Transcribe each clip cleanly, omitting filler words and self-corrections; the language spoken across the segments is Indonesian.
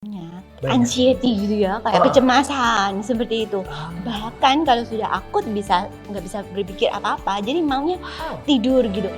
Banyak. Anxiety gitu ya, kayak kecemasan seperti itu. Bahkan kalau sudah akut nggak bisa berpikir apa-apa, jadi maunya tidur gitu.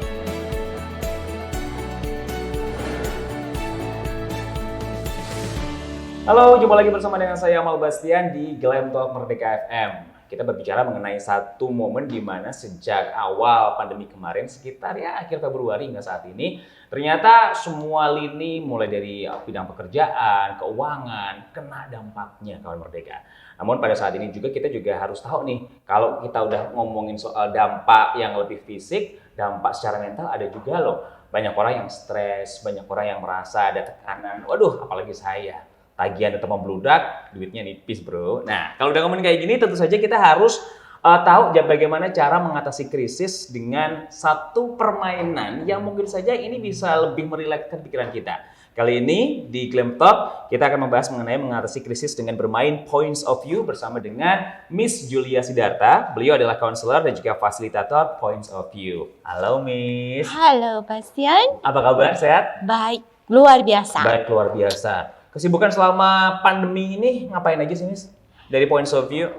Halo, jumpa lagi bersama dengan saya Amal Bastian di Glam Talk Merdeka FM. Kita berbicara mengenai satu momen di mana sejak awal pandemi kemarin, sekitar ya akhir Februari hingga saat ini, ternyata semua lini mulai dari bidang pekerjaan, keuangan, kena dampaknya kawan Merdeka. Namun pada saat ini juga kita harus tahu nih, kalau kita udah ngomongin soal dampak yang lebih fisik, dampak secara mental ada juga loh. Banyak orang yang stres, banyak orang yang merasa ada tekanan. Waduh, apalagi saya. Tagihan tetap membludak, duitnya nipis bro. Nah, kalau udah ngomongin kayak gini, tentu saja kita harus tahu bagaimana cara mengatasi krisis dengan satu permainan yang mungkin saja ini bisa lebih merilekskan pikiran kita. Kali ini di Glam Talk, kita akan membahas mengenai mengatasi krisis dengan bermain Points of View bersama dengan Miss Julia Sidarta. Beliau adalah konselor dan juga fasilitator Points of View. Halo Miss. Halo Bastian. Apa kabar? Sehat? Baik, luar biasa. Baik, luar biasa. Kesibukan selama pandemi ini ngapain aja sih, Miss? Dari Points of View?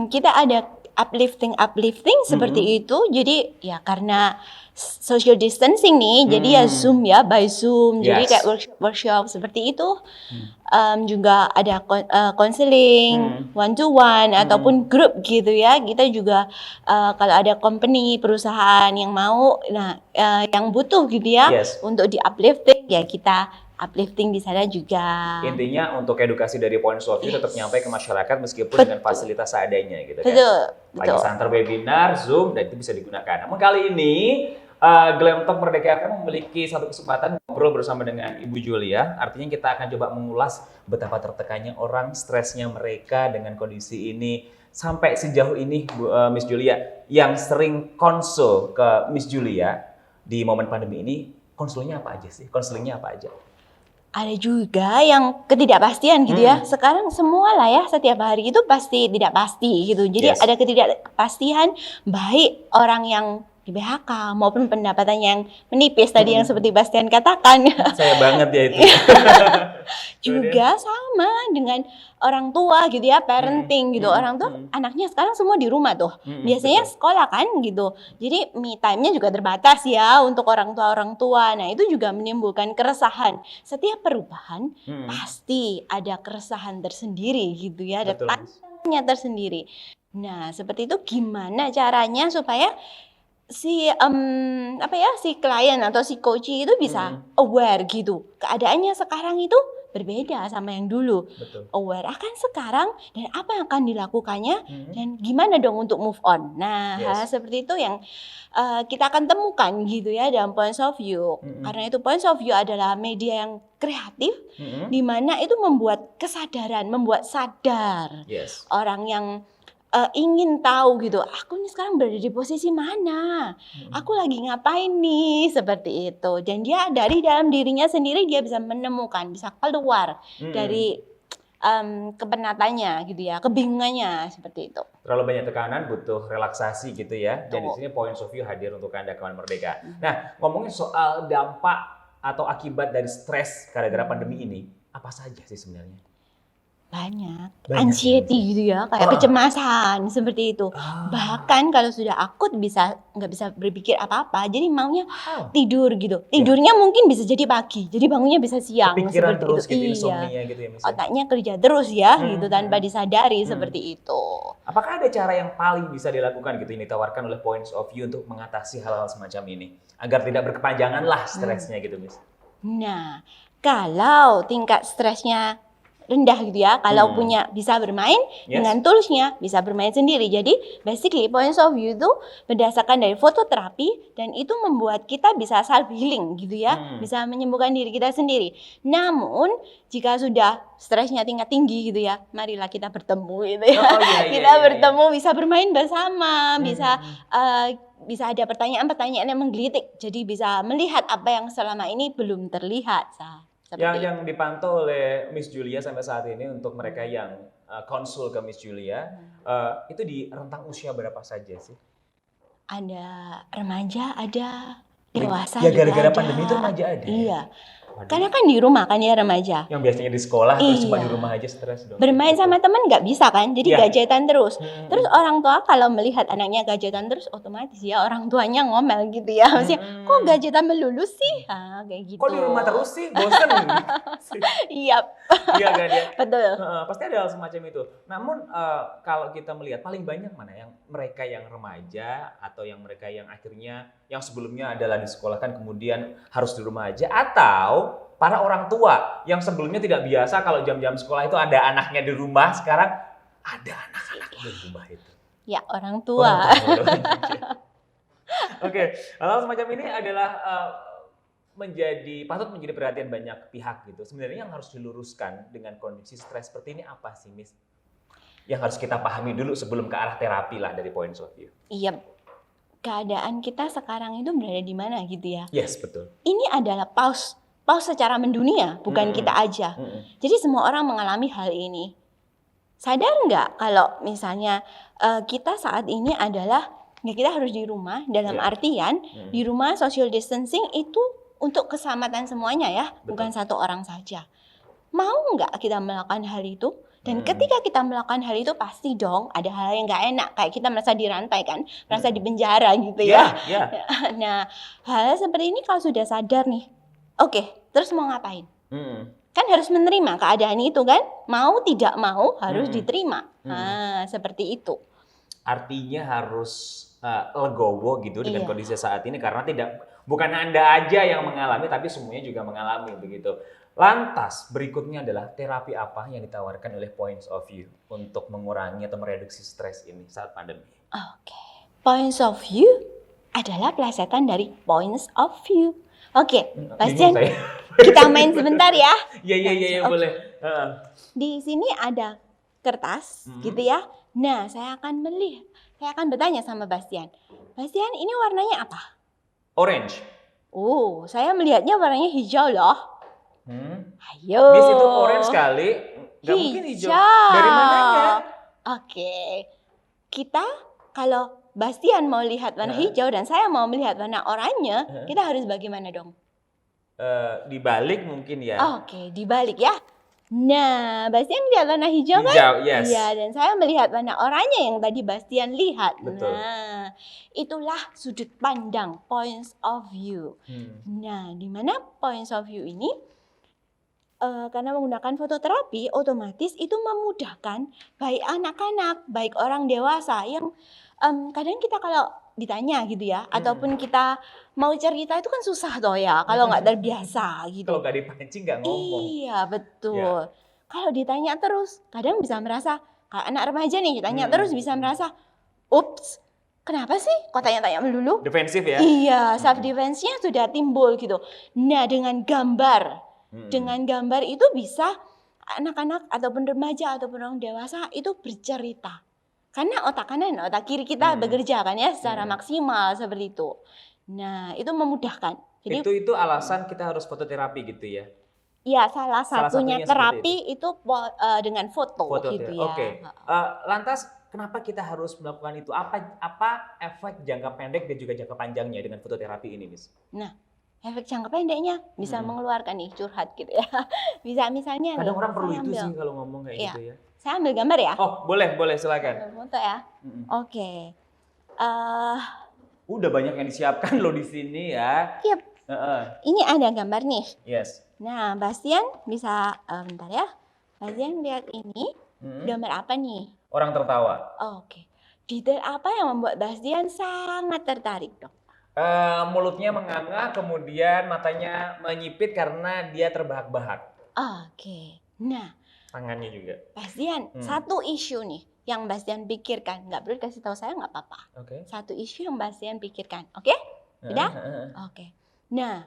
Kita ada uplifting seperti itu. Jadi ya karena social distancing nih, jadi ya Zoom ya, by Zoom. Jadi kayak workshop seperti itu. Juga ada counseling, one to one ataupun grup gitu ya. Kita juga kalau ada company, perusahaan yang mau, yang butuh gitu ya untuk di uplifting, ya kita uplifting di sana juga. Intinya untuk edukasi dari Points of View tetap nyampe ke masyarakat meskipun dengan fasilitas seadanya gitu kan. Lagi santer webinar, Zoom, dan itu bisa digunakan. Namun kali ini Glam Talk Merdeka akan memiliki satu kesempatan ngobrol bersama dengan Ibu Julia. Artinya kita akan coba mengulas betapa tertekannya orang, stresnya mereka dengan kondisi ini. Sampai sejauh ini Miss Julia, yang sering konsul ke Miss Julia di momen pandemi ini, konsulnya apa aja sih? Konselingnya apa aja? Ada juga yang ketidakpastian gitu ya. Sekarang semua lah ya, setiap hari itu pasti tidak pasti gitu. Jadi ada ketidakpastian, baik orang yang di PHK maupun pendapatannya yang menipis tadi yang seperti Bastian katakan. Saya banget ya itu. Juga sama dengan orang tua gitu ya, parenting gitu. Orang tua anaknya sekarang semua di rumah tuh. Biasanya sekolah kan gitu. Jadi me time-nya juga terbatas ya untuk orang tua. Nah, itu juga menimbulkan keresahan. Setiap perubahan pasti ada keresahan tersendiri gitu ya, ada tantangannya tersendiri. Nah, seperti itu gimana caranya supaya si klien atau si coach itu bisa aware gitu. Keadaannya sekarang itu berbeda sama yang dulu. Aware akan sekarang dan apa yang akan dilakukannya dan gimana dong untuk move on. Nah, hal seperti itu yang kita akan temukan gitu ya dalam Points of View. Karena itu Points of View adalah media yang kreatif di mana itu membuat kesadaran, membuat sadar orang yang ingin tahu gitu, aku nih sekarang berada di posisi mana, aku lagi ngapain nih, seperti itu. Dan dia dari dalam dirinya sendiri dia bisa menemukan, bisa keluar dari kepenatannya gitu ya, kebingungannya seperti itu. Terlalu banyak tekanan, butuh relaksasi gitu ya. Dan di sini Points of View hadir untuk Anda kawan Merdeka. Nah, ngomongin soal dampak atau akibat dari stres gara-gara pandemi ini, apa saja sih sebenarnya? Banyak. Anxiety gitu ya, kayak kecemasan seperti itu. Bahkan kalau sudah akut nggak bisa berpikir apa-apa, jadi maunya tidur gitu. Tidurnya mungkin bisa jadi pagi, jadi bangunnya bisa siang. Kepikiran seperti terus itu. Gitu, insomnia gitu ya misalnya. Otaknya kerja terus ya gitu tanpa disadari seperti itu. Apakah ada cara yang paling bisa dilakukan gitu yang ditawarkan oleh Points of View untuk mengatasi hal-hal semacam ini agar tidak berkepanjangan lah stresnya gitu, Miss? Nah, kalau tingkat stresnya rendah gitu ya, kalau bisa bermain dengan toolsnya, bisa bermain sendiri. Jadi basically Points of View itu berdasarkan dari fototerapi dan itu membuat kita bisa self healing gitu ya, bisa menyembuhkan diri kita sendiri. Namun jika sudah stresnya tingkat tinggi gitu ya, marilah kita bertemu gitu ya. Kita bertemu, bisa bermain bersama, bisa ada pertanyaan-pertanyaan yang menggelitik. Jadi bisa melihat apa yang selama ini belum terlihat. Yang dipantau oleh Miss Julia sampai saat ini untuk mereka yang konsul ke Miss Julia, itu di rentang usia berapa saja sih? Ada remaja, ada dewasa ya juga gara-gara ada. pandemi itu remaja ada. Iya. Waduh. Karena kan di rumah kan ya remaja. Yang biasanya di sekolah terus cuma Iya. di rumah aja stres dong. Bermain sama teman nggak bisa kan, jadi Iya. gadgetan terus. Hmm. Terus orang tua kalau melihat anaknya gadgetan terus, otomatis ya orang tuanya ngomel gitu ya. Maksudnya, kok gadgetan melulu sih? Kayak gitu. Kok di rumah terus sih? Bosen. Iya, Iya kan ya? betul. Pasti ada hal semacam itu. Namun kalau kita melihat paling banyak mana yang mereka yang remaja atau yang mereka yang akhirnya yang sebelumnya adalah disekolahkan kemudian harus di rumah aja, atau para orang tua yang sebelumnya tidak biasa kalau jam-jam sekolah itu ada anaknya di rumah, sekarang ada anak-anak di rumah itu. Ya, orang tua. Oke, hal semacam ini adalah patut menjadi perhatian banyak pihak gitu. Sebenarnya yang harus diluruskan dengan kondisi stres seperti ini apa sih, Miss? Yang harus kita pahami dulu sebelum ke arah terapi lah dari points of view. Iya, keadaan kita sekarang itu berada di mana gitu ya. Yes, betul. Ini adalah pause secara mendunia, bukan kita aja. Jadi semua orang mengalami hal ini. Sadar nggak kalau misalnya kita saat ini adalah ya kita harus di rumah, dalam artian di rumah social distancing itu untuk keselamatan semuanya ya, bukan satu orang saja. Mau nggak kita melakukan hal itu? Dan ketika kita melakukan hal itu pasti dong ada hal yang nggak enak, kayak kita merasa dirantai kan, merasa dipenjara gitu ya. Nah, hal seperti ini kalau sudah sadar nih, oke, terus mau ngapain? Kan harus menerima keadaan itu kan, mau tidak mau harus diterima. Nah, seperti itu. Artinya harus legowo gitu dengan kondisi saat ini, karena bukan Anda aja yang mengalami, tapi semuanya juga mengalami begitu. Lantas berikutnya adalah terapi apa yang ditawarkan oleh Points of View untuk mengurangi atau mereduksi stres ini saat pandemi? Oke, Points of View adalah plesetan dari Points of View. Oke, Bastian, kita main sebentar ya. Iya, boleh. Di sini ada kertas gitu ya. Nah, saya akan bertanya sama Bastian. Bastian, ini warnanya apa? Orange. Oh, saya melihatnya warnanya hijau loh. Ayo. Miss, itu orange sekali. Gak mungkin hijau. Dari mananya? Oke. Kita kalau Bastian mau lihat warna hijau dan saya mau melihat warna oranye, kita harus bagaimana dong? Dibalik mungkin ya. Oke, dibalik ya. Nah, Bastian lihat warna hijau kan? Hijau, yes. Iya, dan saya melihat warna oranye yang tadi Bastian lihat. Betul. Nah, itulah sudut pandang Points of View. Nah, di mana Points of View ini karena menggunakan fototerapi, otomatis itu memudahkan baik anak-anak, baik orang dewasa yang kadang kita kalau ditanya gitu ya, ataupun kita mau cerita itu kan susah toh ya, kalau nggak terbiasa gitu. Kalau nggak dipancing nggak ngomong. Iya, betul. Kalau ditanya terus, kadang bisa merasa, kayak anak remaja nih, ditanya terus bisa merasa, ups, kenapa sih kok tanya-tanya melulu? Defensif ya? Iya, self defense-nya sudah timbul gitu. Nah, dengan gambar itu bisa anak-anak ataupun remaja ataupun orang dewasa itu bercerita. Karena otak kanan, otak kiri kita bekerja kan ya secara maksimal seperti itu. Nah, itu memudahkan. Jadi itu alasan kita harus fototerapi gitu ya? Iya, salah satunya terapi itu dengan foto gitu ya. Oke. Lantas kenapa kita harus melakukan itu? Apa efek jangka pendek dan juga jangka panjangnya dengan fototerapi ini, Miss? Nah, efek jangka pendeknya bisa mengeluarkan nih curhat gitu ya. Bisa misalnya kadang nih, orang perlu itu sih kalau ngomong kayak gitu ya. Saya ambil gambar ya. Oh, boleh silakan. Ambil foto ya. Oke. Udah banyak yang disiapkan loh di sini ya. Yep. Ini ada gambar nih. Yes. Nah, Bastian bisa bentar ya. Bastian lihat ini. Gambar apa nih? Orang tertawa. Oke. Detail apa yang membuat Bastian sangat tertarik dong? Mulutnya menganga, kemudian matanya menyipit karena dia terbahak-bahak. Oke. Nah, tangannya juga. Bastian, satu isu nih yang Bastian pikirkan. Nggak perlu kasih tahu saya, nggak apa-apa. Satu isu yang Bastian pikirkan. Oke? Udah? Oke. Nah,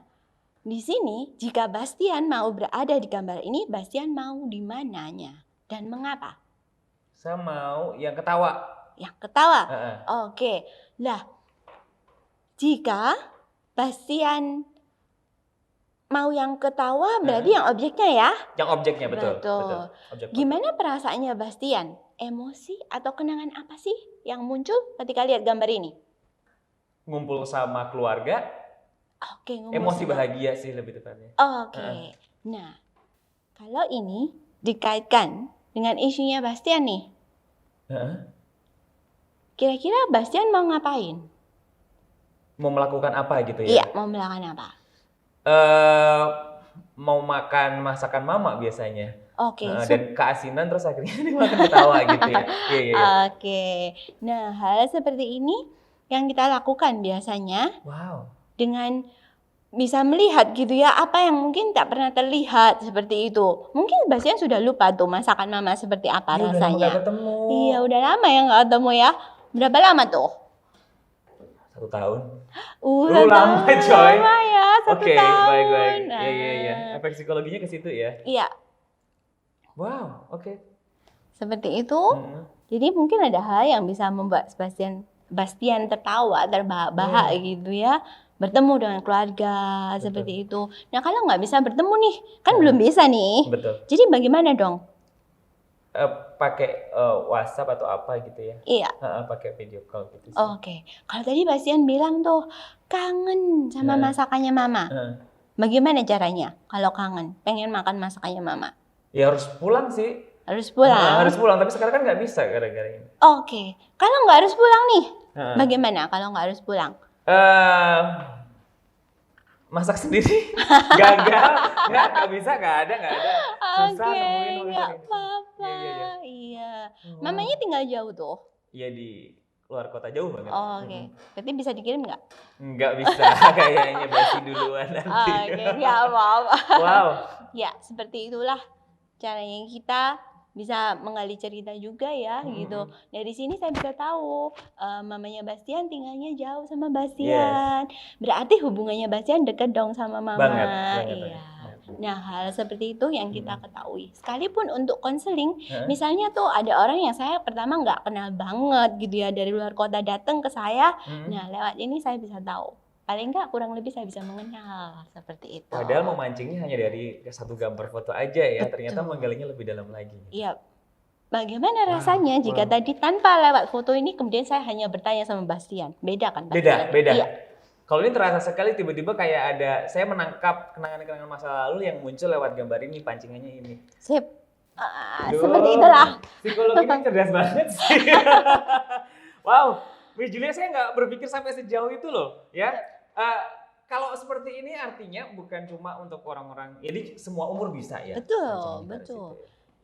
di sini jika Bastian mau berada di gambar ini, Bastian mau di mananya dan mengapa? Saya mau yang ketawa. Yang ketawa? Oke. Lah, jika Bastian mau yang ketawa berarti yang objeknya ya? Yang objeknya, betul. Objek. Gimana perasaannya Bastian? Emosi atau kenangan apa sih yang muncul ketika lihat gambar ini? Ngumpul sama keluarga. Oke, Emosi senang. bahagia sih lebih tepatnya. Oke. Nah, kalau ini dikaitkan dengan isunya Bastian nih. Heeh. Kira-kira Bastian mau ngapain? Mau melakukan apa gitu Iya, ya? mau melakukan apa? Eh, mau makan masakan mama biasanya. Oke, Dan keasinan terus akhirnya dimakan ketawa gitu ya. Iya, iya, iya. Oke. Nah, hal seperti ini yang kita lakukan biasanya Wow. dengan bisa melihat gitu ya apa yang mungkin tak pernah terlihat seperti itu. Mungkin Bastian sudah lupa tuh masakan mama seperti apa Iya, udah lama rasanya. gak ketemu. Iya, udah lama ya nggak ketemu ya. Berapa lama tuh? 1 tahun. Lama Lama coy. lama ya, 1 Oke, tahun. baik. Nah, Iya, iya, iya. Efek psikologinya ke situ ya. Iya, Wow, oke. seperti itu. Mm-mm. Jadi mungkin ada hal yang bisa membuat Bastian tertawa, terbahak gitu ya. Bertemu dengan keluarga seperti itu. Nah, kalau nggak bisa bertemu nih, kan belum bisa nih. Betul. Jadi bagaimana dong? Pakai WhatsApp atau apa gitu ya? Iya. Pakai video call gitu sih. Oke. Kalau tadi Bastian bilang tuh kangen sama masakannya mama. Bagaimana caranya kalau kangen, pengen makan masakannya mama? Ya harus pulang sih. Harus pulang. Harus pulang, tapi sekarang kan nggak bisa gara-gara ini. Oke. Kalau nggak harus pulang nih, bagaimana kalau nggak harus pulang? Masak sendiri gagal, nggak bisa, nggak ada susah nemuin nggak apa-apa. Iya. Mamanya tinggal jauh tuh. Iya, di luar kota jauh banget. Oke. Berarti bisa dikirim nggak? Nggak bisa, kayaknya basi duluan nanti. Oke, nggak apa-apa. Wow. Ya, seperti itulah caranya kita bisa menggali cerita juga ya gitu. Dari sini saya bisa tahu mamanya Bastian tinggalnya jauh sama Bastian. Berarti hubungannya Bastian dekat dong sama mama. Banget. Iya. Nah, hal seperti itu yang kita ketahui. Sekalipun untuk konseling, misalnya tuh ada orang yang saya pertama nggak kenal banget gitu ya, dari luar kota datang ke saya. Nah, lewat ini saya bisa tahu. Paling nggak kurang lebih saya bisa mengenal seperti itu. Padahal memancingnya hanya dari satu gambar foto aja ya. Betul. Ternyata menggalinya lebih dalam lagi. Iya. Bagaimana rasanya jika tadi tanpa lewat foto ini kemudian saya hanya bertanya sama Bastian? Beda kan? Beda. Iya. Kalau ini terasa sekali tiba-tiba kayak ada, saya menangkap kenangan-kenangan masa lalu yang muncul lewat gambar ini, pancingannya ini. Sip. Seperti itulah. Psikologinya cerdas banget sih. Wow, Miss Julia, saya nggak berpikir sampai sejauh itu loh, ya. Kalau seperti ini artinya bukan cuma untuk orang-orang, jadi semua umur bisa ya. Betul.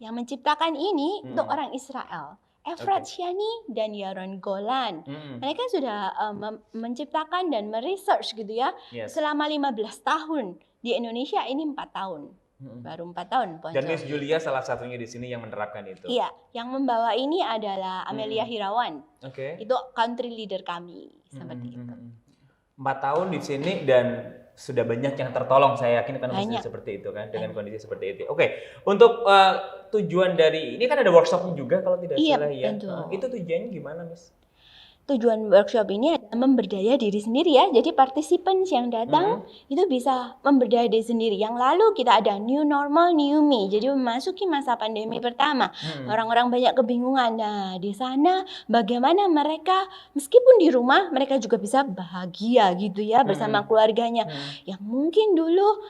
Yang menciptakan ini untuk orang Israel. Efrat Shani dan Yaron Golan. Mereka sudah menciptakan dan meresearch gitu ya. Selama 15 tahun. Di Indonesia ini 4 tahun. Baru 4 tahun. Dan Miss Julia salah satunya di sini yang menerapkan itu. Iya, yang membawa ini adalah Amelia Hirawan. Oke. Itu country leader kami. Seperti itu. 4 tahun di sini dan sudah banyak yang tertolong, saya yakin kan masih seperti itu kan, dengan kondisi seperti itu. Oke, untuk tujuan dari ini kan ada workshopnya juga kalau tidak salah ya. Itu tujuannya gimana, Miss? Tujuan workshop ini adalah memberdaya diri sendiri ya. Jadi participants yang datang itu bisa memberdaya diri sendiri. Yang lalu kita ada new normal, new me. Jadi memasuki masa pandemi pertama. Orang-orang banyak kebingungan. Nah, di sana bagaimana mereka meskipun di rumah mereka juga bisa bahagia gitu ya bersama keluarganya. Yang mungkin dulu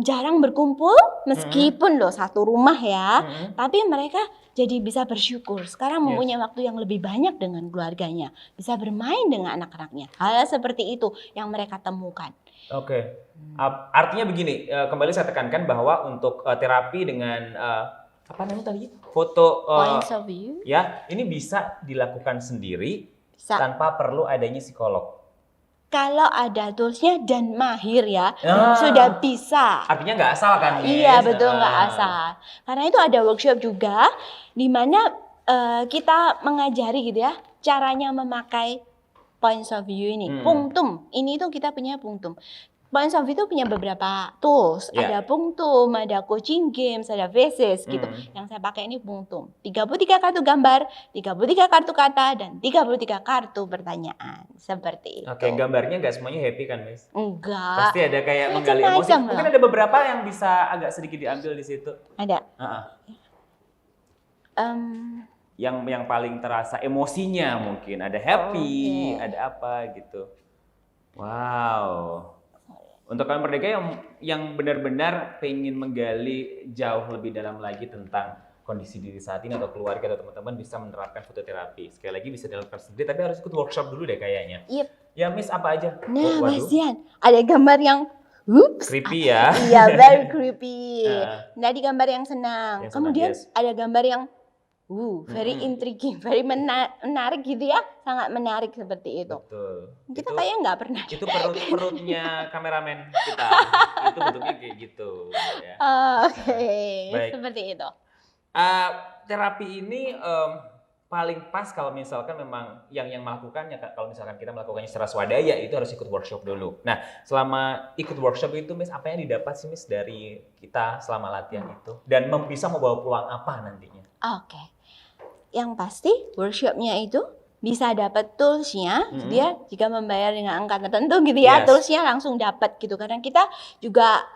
jarang berkumpul meskipun loh satu rumah ya. Tapi mereka jadi bisa bersyukur. Sekarang mempunyai waktu yang lebih banyak dengan keluarganya. Bisa bermain dengan anak-anaknya. Hal seperti itu yang mereka temukan. Oke. Artinya begini, kembali saya tekankan bahwa untuk terapi dengan apa namanya tadi? Foto points of view. Ya, ini bisa dilakukan sendiri tanpa perlu adanya psikolog. Kalau ada toolsnya dan mahir ya, sudah bisa. Artinya nggak asal kan? Iya, betul, nggak asal. Karena itu ada workshop juga di mana kita mengajari gitu ya, caranya memakai points of view ini. Punctum, ini tuh kita punya punctum. Points of view itu punya beberapa tools. Ada punctum, ada coaching games, ada faces gitu. Yang saya pakai ini punctum. 33 kartu gambar, 33 kartu kata, dan 33 kartu pertanyaan. Seperti itu. Oke, gambarnya nggak semuanya happy kan, Miss? Enggak. Pasti ada kayak menggali emosi. Mungkin ada beberapa yang bisa agak sedikit diambil di situ. Ada. Yang paling terasa emosinya mungkin. Ada happy, ada apa gitu. Wow. Untuk kalian merdeka yang benar-benar pengen menggali jauh lebih dalam lagi tentang kondisi diri saat ini atau keluarga atau teman-teman bisa menerapkan fototerapi. Sekali lagi bisa dilakukan sendiri, tapi harus ikut workshop dulu deh kayaknya. Yep. Ya Miss, apa aja? Nah, Waduh, Bastian, ada gambar yang creepy ya. Iya, very creepy. Nah. Nah, di gambar yang senang. Yang senang, Kemudian yes. ada gambar yang very intriguing, very menarik gitu ya. Sangat menarik seperti itu. Betul. Kita kayaknya nggak pernah. Itu perutnya kameramen kita. Itu bentuknya kayak gitu. Ya. Oke, Baik. seperti itu. Terapi ini paling pas kalau misalkan memang yang melakukannya, kalau misalkan kita melakukannya secara swadaya itu harus ikut workshop dulu. Nah, selama ikut workshop itu Miss, apa yang didapat sih Miss dari kita selama latihan itu? Dan bisa membawa pulang apa nantinya? Oke. Yang pasti workshopnya itu bisa dapat toolsnya, dia jika membayar dengan angka tertentu gitu ya, Yes. toolsnya langsung dapat gitu. Karena kita juga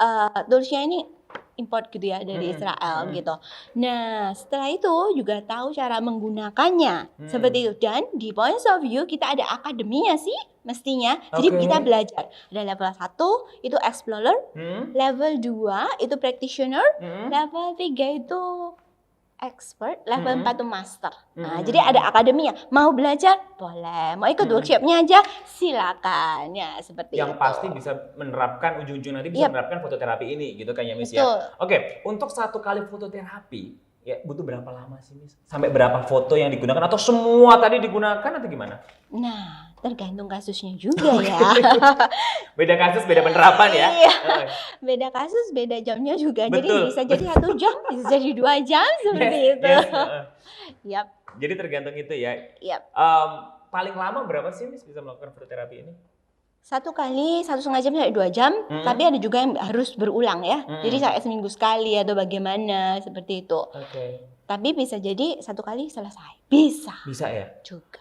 toolsnya ini import gitu ya dari Israel gitu. Nah setelah itu juga tahu cara menggunakannya seperti itu. Dan di Points of View kita ada akademinya sih mestinya. Jadi Oke. kita belajar. Ada level 1 itu explorer, level 2 itu practitioner, level 3 itu expert, level 4 itu master. Nah, jadi ada akademinya. Mau belajar? Boleh. Mau ikut workshopnya aja? Silakan. Ya, seperti Yang itu. pasti bisa menerapkan ujung-ujung nanti bisa menerapkan fototerapi ini gitu kan ya Miss Betul. ya. Oke, untuk satu kali fototerapi ya butuh berapa lama sih Miss? Sampai berapa foto yang digunakan atau semua tadi digunakan atau gimana? Nah, tergantung kasusnya juga ya. Beda kasus, beda penerapan ya. Iya. Beda kasus, beda jamnya juga. Betul. Jadi bisa jadi 1 jam, bisa jadi 2 jam seperti itu. Yes. Yap, Jadi tergantung itu ya. yap. Paling lama berapa sih Miss bisa melakukan fototerapi ini? 1 kali 1,5 jam sampai 2 jam, tapi ada juga yang harus berulang ya. Jadi sampai seminggu sekali atau bagaimana seperti itu. Oke. Tapi bisa jadi 1 kali selesai. Bisa Bisa ya? juga.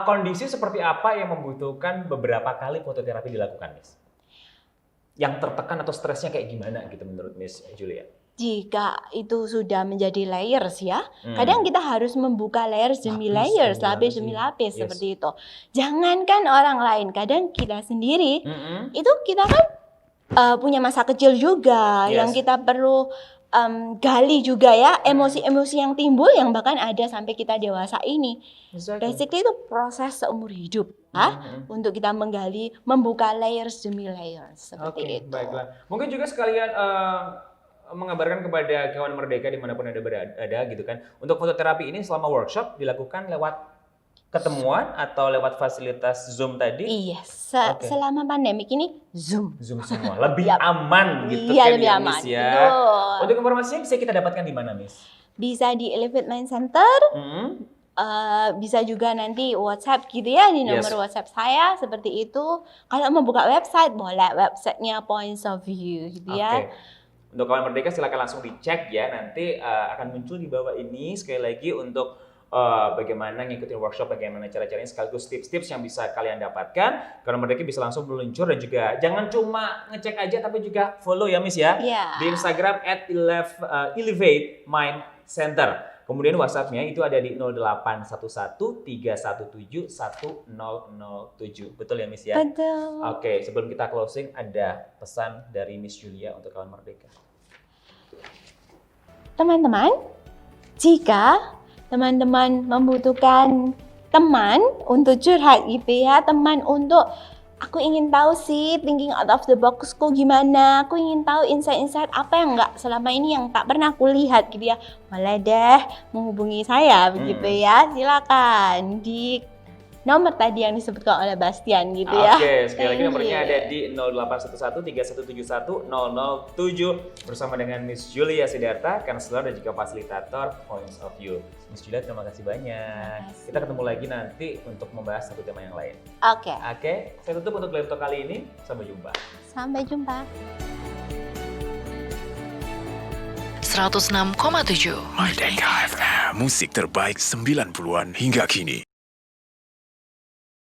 Kondisi seperti apa yang membutuhkan beberapa kali fototerapi dilakukan Miss? Yang tertekan atau stresnya kayak gimana gitu menurut Miss Julia? Jika itu sudah menjadi layers ya, kadang kita harus membuka layers demi layers, lapis demi lapis Yes. seperti itu. Jangankan orang lain, kadang kita sendiri itu kita kan punya masa kecil juga Yes. yang kita perlu gali juga ya, emosi-emosi yang timbul yang bahkan ada sampai kita dewasa ini. Exactly. Basically itu proses seumur hidup untuk kita menggali, membuka layers demi layers seperti Oke, itu. baiklah. Mungkin juga sekalian mengabarkan kepada kawan merdeka dimanapun Anda berada gitu kan. Untuk fototerapi ini selama workshop dilakukan lewat ketemuan atau lewat fasilitas Zoom tadi? Iya, Oke. selama pandemik ini Zoom. Zoom semua. Lebih aman gitu Iya, kan lebih ya aman. Miss ya. Betul. Untuk informasinya bisa kita dapatkan di mana Miss? Bisa di Elevate Mind Center, bisa juga nanti WhatsApp gitu ya, di nomor Yes. WhatsApp saya seperti itu. Kalau mau buka website, boleh websitenya Points of View gitu ya. Oke. Untuk kawan merdeka silakan langsung dicek ya. Nanti akan muncul di bawah ini sekali lagi untuk bagaimana ngikutin workshop, bagaimana cara-caranya sekaligus tips-tips yang bisa kalian dapatkan. Kawan merdeka bisa langsung meluncur dan juga jangan cuma ngecek aja tapi juga follow ya Miss ya. Iya. Di Instagram @elevate mind center. Kemudian WhatsApp-nya itu ada di 081131171007. Betul ya Miss ya? Betul. Oke, sebelum kita closing ada pesan dari Miss Julia untuk kawan merdeka. Teman-teman, jika teman-teman membutuhkan teman untuk curhat gitu ya, teman untuk aku ingin tahu sih thinking out of the box ku gimana, aku ingin tahu insight-insight apa yang enggak selama ini yang tak pernah aku lihat gitu ya, boleh deh menghubungi saya begitu ya, silakan di nomor tadi yang disebutkan oleh Bastian gitu ya. Oke, sekali lagi Thank nomornya you. ada di 081131310007 bersama dengan Miss Julia Sidarta, konselor dan juga fasilitator Points of View. Miss Julia, terima kasih banyak. Terima kasih. Kita ketemu lagi nanti untuk membahas satu tema yang lain. Oke, Oke, saya tutup untuk Glam Talk kali ini. Sampai jumpa. sampai jumpa. 106,7 Merdeka FM, musik terbaik 90-an hingga kini.